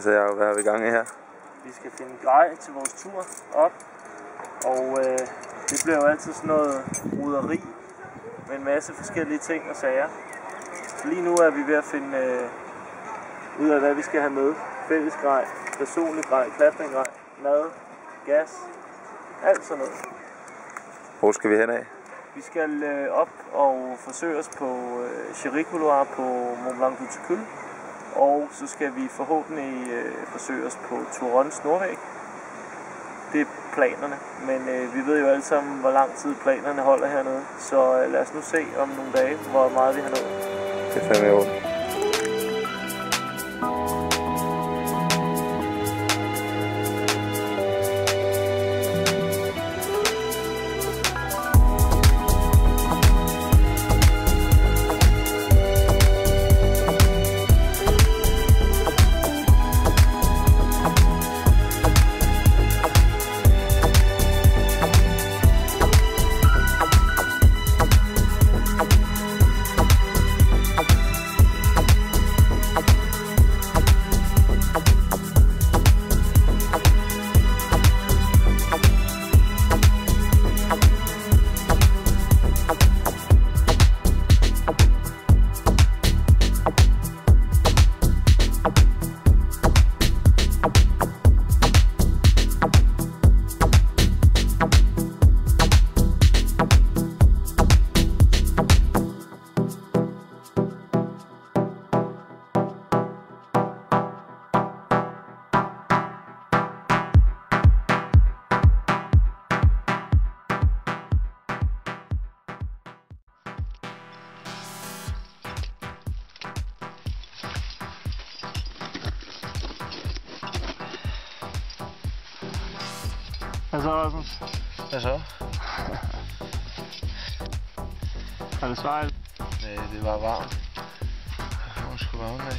Altså, hvad har vi gang i her? Vi skal finde grej til vores tur op, og det bliver jo altid sådan noget roderi med en masse forskellige ting og sager. Lige nu er vi ved at finde ud af, hvad vi skal have med. Fælles grej, personlig grej, klatringgrej, mad, gas, alt sådan noget. Hvor skal vi hen af? Vi skal op og forsøge os på Chiricouloir på Mont Blanc du Tucul. Og så skal vi forhåbentlig forsøge os på Tourons Nordvæg. Det er planerne, men vi ved jo alle sammen, hvor lang tid planerne holder hernede. Så lad os nu se om nogle dage, hvor meget vi har nået. Det er fandme i orden. Hvad så, Rasmus? Hvad så? Er det sejt? Nej, det var varmt. Jeg må sgu varme med.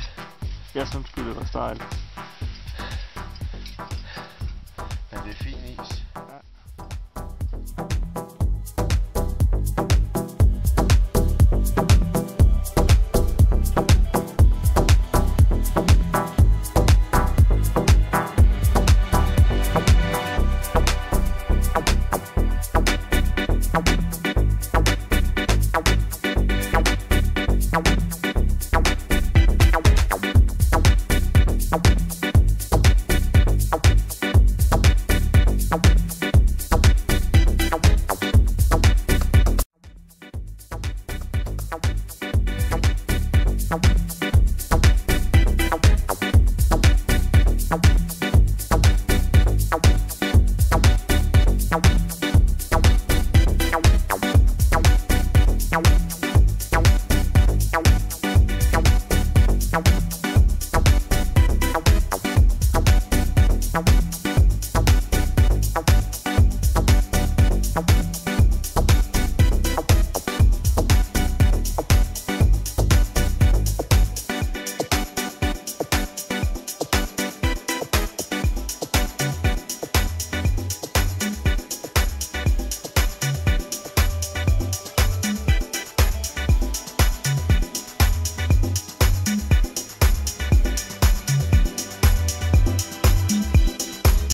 Jeg synes, det var stejlt. Men det er fint.